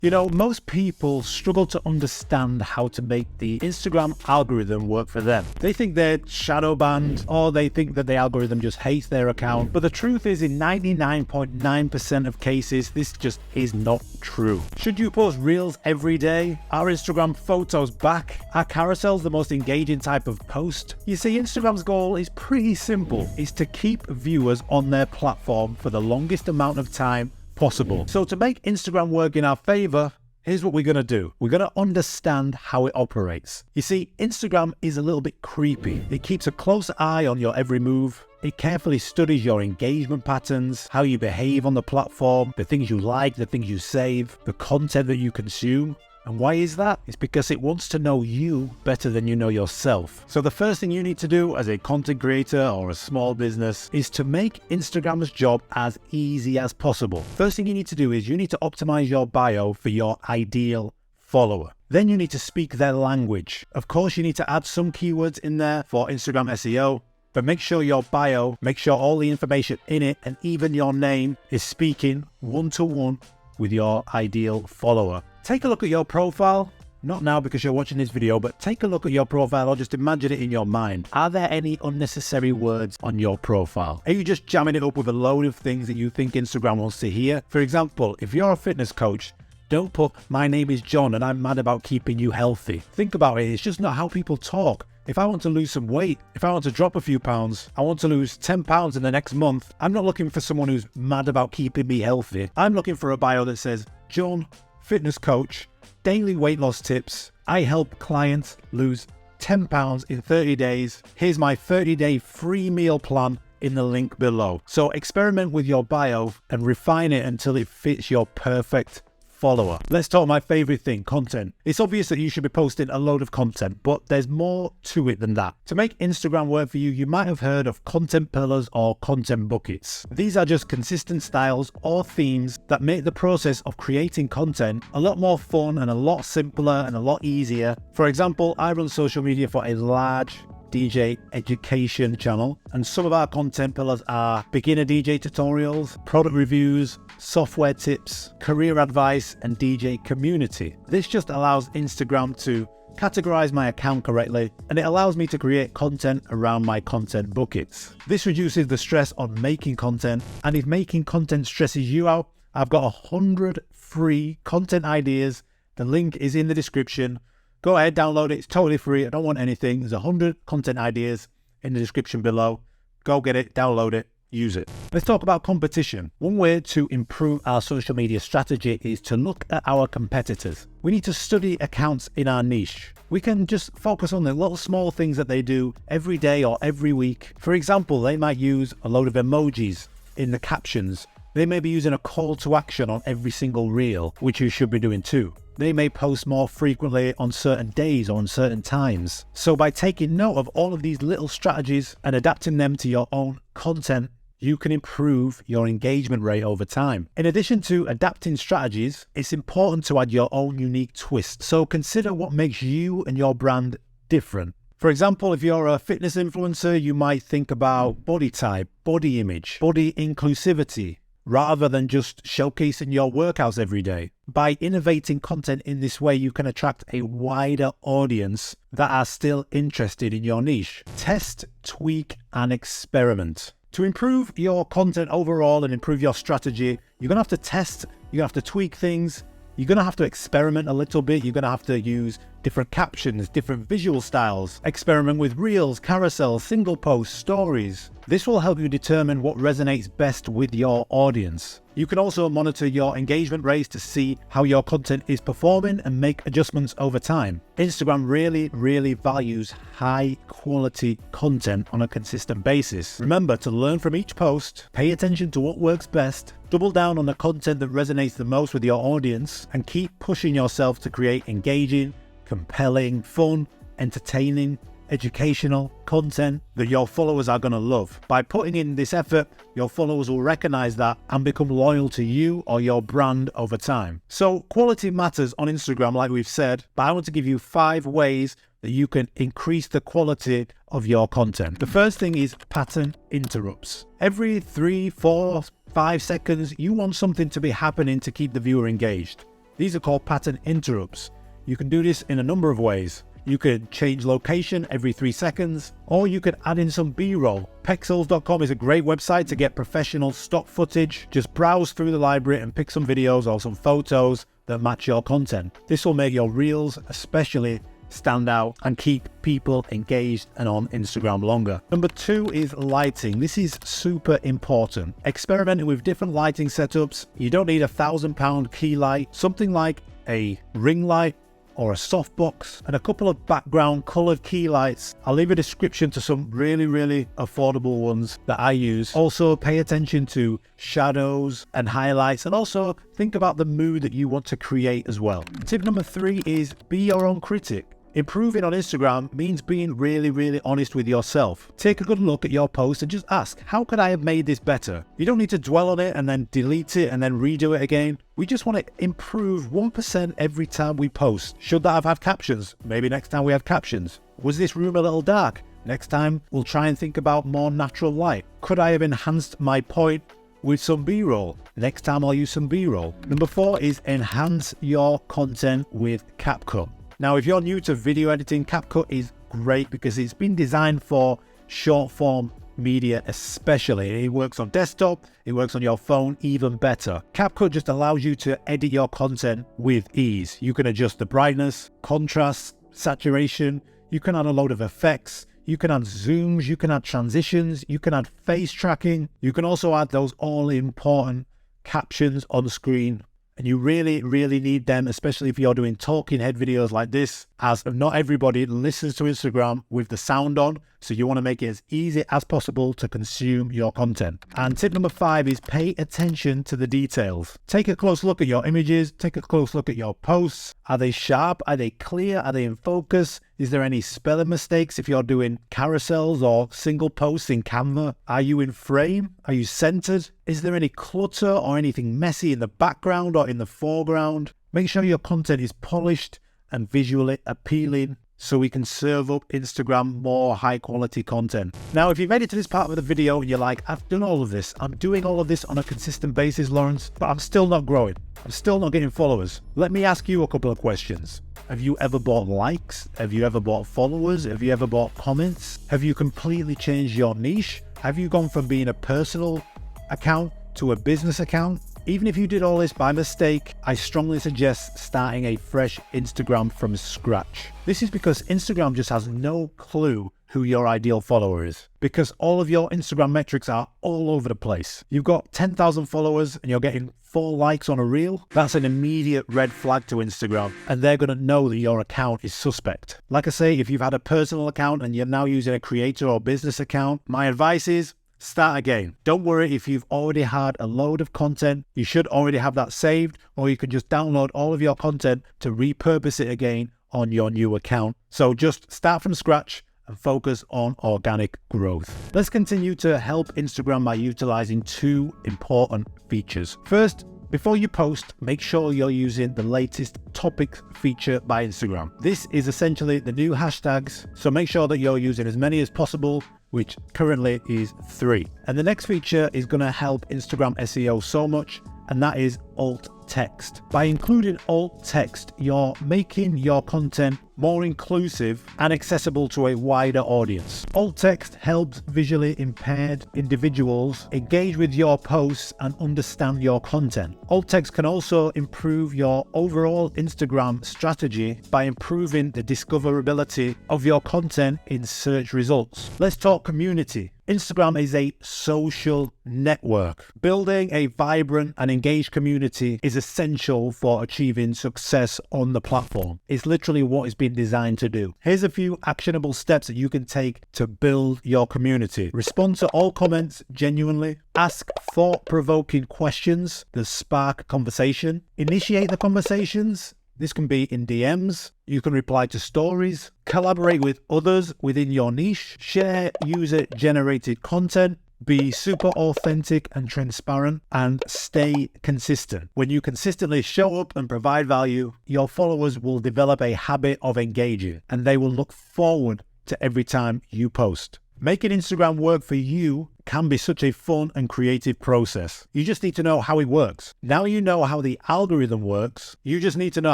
You know, most people struggle to understand how to make the Instagram algorithm work for them. They think they're shadow banned, or they think that the algorithm just hates their account. But the truth is, in 99.9% of cases, this just is not true. Should you post reels every day? Are Instagram photos back? Are carousels the most engaging type of post? You see, Instagram's goal is pretty simple. It's to keep viewers on their platform for the longest amount of time possible. So to make Instagram work in our favor, here's what we're going to do. We're going to understand how it operates. You see, Instagram is a little bit creepy. It keeps a close eye on your every move. It carefully studies your engagement patterns, how you behave on the platform, the things you like, the things you save, the content that you consume. And why is that? It's because it wants to know you better than you know yourself. So the first thing you need to do as a content creator or a small business is to make Instagram's job as easy as possible. First thing you need to do is you need to optimize your bio for your ideal follower. Then you need to speak their language. Of course, you need to add some keywords in there for Instagram SEO, but make sure your bio, make sure all the information in it and even your name is speaking one-to-one with your ideal follower. Take a look at your profile, not now because you're watching this video, but take a look at your profile or just imagine it in your mind. Are there any unnecessary words on your profile? Are you just jamming it up with a load of things that you think Instagram wants to hear? For example, if you're a fitness coach, don't put, "My name is John and I'm mad about keeping you healthy." Think about it, it's just not how people talk. If I want to lose some weight, if I want to drop a few pounds, I want to lose 10 pounds in the next month, I'm not looking for someone who's mad about keeping me healthy. I'm looking for a bio that says, "John, fitness coach, daily weight loss tips. I help clients lose 10 pounds in 30 days. Here's my 30-day free meal plan in the link below." So experiment with your bio and refine it until it fits your perfect follower. Let's talk my favorite thing, content. It's obvious that you should be posting a load of content, but there's more to it than that. To make Instagram work for you, you might have heard of content pillars or content buckets. These are just consistent styles or themes that make the process of creating content a lot more fun and a lot simpler and a lot easier. For example, I run social media for a large DJ education channel, and some of our content pillars are beginner DJ tutorials, product reviews, software tips, career advice, and DJ community. This just allows Instagram to categorize my account correctly, and it allows me to create content around my content buckets. This reduces the stress on making content, and if making content stresses you out, I've got 100 free content ideas. The link is in the description. Go ahead, download it. It's totally free. I don't want anything. There's 100 content ideas in the description below. Go get it, download it, use it. Let's talk about competition. One way to improve our social media strategy is to look at our competitors. We need to study accounts in our niche. We can just focus on the little small things that they do every day or every week. For example, they might use a load of emojis in the captions. They may be using a call to action on every single reel, which you should be doing too. They may post more frequently on certain days or on certain times. So by taking note of all of these little strategies and adapting them to your own content, you can improve your engagement rate over time. In addition to adapting strategies, it's important to add your own unique twist. So consider what makes you and your brand different. For example, if you're a fitness influencer, you might think about body type, body image, body inclusivity, rather than just showcasing your workouts every day. By innovating content in this way, you can attract a wider audience that are still interested in your niche. Test, tweak, and experiment. To improve your content overall and improve your strategy, you're going to have to test, you're going to have to tweak things, you're going to have to experiment a little bit, you're going to have to use different captions, different visual styles, experiment with reels, carousels, single posts, stories. This will help you determine what resonates best with your audience. You can also monitor your engagement rates to see how your content is performing and make adjustments over time. Instagram really values high quality content on a consistent basis. Remember to learn from each post, pay attention to what works best, double down on the content that resonates the most with your audience, and keep pushing yourself to create engaging, compelling, fun, entertaining, educational content that your followers are going to love. By putting in this effort, your followers will recognize that and become loyal to you or your brand over time. So quality matters on Instagram, like we've said, but I want to give you 5 ways that you can increase the quality of your content. The first thing is pattern interrupts. Every 3, 4, 5 seconds, you want something to be happening to keep the viewer engaged. These are called pattern interrupts. You can do this in a number of ways. You could change location every 3 seconds, or you could add in some B-roll. Pexels.com is a great website to get professional stock footage. Just browse through the library and pick some videos or some photos that match your content. This will make your reels especially stand out and keep people engaged and on Instagram longer. Number 2 is lighting. This is super important. Experimenting with different lighting setups. You don't need a £1,000 key light. Something like a ring light or a softbox and a couple of background colored key lights. I'll leave a description to some really affordable ones that I use. Also pay attention to shadows and highlights, and also think about the mood that you want to create as well. Tip number 3 is be your own critic. Improving on Instagram means being really honest with yourself. Take a good look at your post and just ask, how could I have made this better? You don't need to dwell on it and then delete it and then redo it again. We just want to improve 1% every time we post. Should that have had captions? Maybe next time we have captions. Was this room a little dark? Next time we'll try and think about more natural light. Could I have enhanced my point with some B-roll? Next time I'll use some B-roll. Number 4 is enhance your content with CapCut. Now, if you're new to video editing, CapCut is great because it's been designed for short form media especially. It works on desktop, it works on your phone even better. CapCut just allows you to edit your content with ease. You can adjust the brightness, contrast, saturation, you can add a load of effects, you can add zooms, you can add transitions, you can add face tracking, you can also add those all important captions on the screen. And you really need them, especially if you're doing talking head videos like this, as not everybody listens to Instagram with the sound on. So you want to make it as easy as possible to consume your content. And tip number 5 is pay attention to the details. Take a close look at your images. Take a close look at your posts. Are they sharp? Are they clear? Are they in focus? Is there any spelling mistakes if you're doing carousels or single posts in Canva? Are you in frame? Are you centered? Is there any clutter or anything messy in the background or in the foreground? Make sure your content is polished and visually appealing, so we can serve up Instagram more high quality content. Now, if you've made it to this part of the video and you're like, I've done all of this, I'm doing all of this on a consistent basis, Lawrence, but I'm still not growing. I'm still not getting followers. Let me ask you a couple of questions. Have you ever bought likes? Have you ever bought followers? Have you ever bought comments? Have you completely changed your niche? Have you gone from being a personal account to a business account? Even if you did all this by mistake, I strongly suggest starting a fresh Instagram from scratch. This is because Instagram just has no clue who your ideal follower is, because all of your Instagram metrics are all over the place. You've got 10,000 followers and you're getting 4 likes on a reel. That's an immediate red flag to Instagram, and they're going to know that your account is suspect. Like I say, if you've had a personal account and you're now using a creator or business account, my advice is start again. Don't worry if you've already had a load of content. You should already have that saved, or you can just download all of your content to repurpose it again on your new account. So just start from scratch and focus on organic growth. Let's continue to help Instagram by utilizing 2 important features. First, before you post, make sure you're using the latest topics feature by Instagram. This is essentially the new hashtags, so make sure that you're using as many as possible, which currently is 3. And the next feature is going to help Instagram SEO so much, and that is alt text. By including alt text, you're making your content more inclusive and accessible to a wider audience. Alt text helps visually impaired individuals engage with your posts and understand your content. Alt text can also improve your overall Instagram strategy by improving the discoverability of your content in search results. Let's talk community. Instagram is a social network. Building a vibrant and engaged community is essential for achieving success on the platform. It's literally what it's been designed to do. Here's a few actionable steps that you can take to build your community. Respond to all comments genuinely. Ask thought-provoking questions that spark conversation. Initiate the conversations. This can be in DMs. You can reply to stories, collaborate with others within your niche, share user-generated content, be super authentic and transparent, and stay consistent. When you consistently show up and provide value, your followers will develop a habit of engaging, and they will look forward to every time you post. Making Instagram work for you can be such a fun and creative process. You just need to know how it works. Now you know how the algorithm works, you just need to know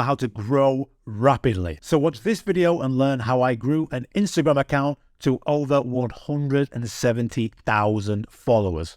how to grow rapidly. So watch this video and learn how I grew an Instagram account to over 170,000 followers.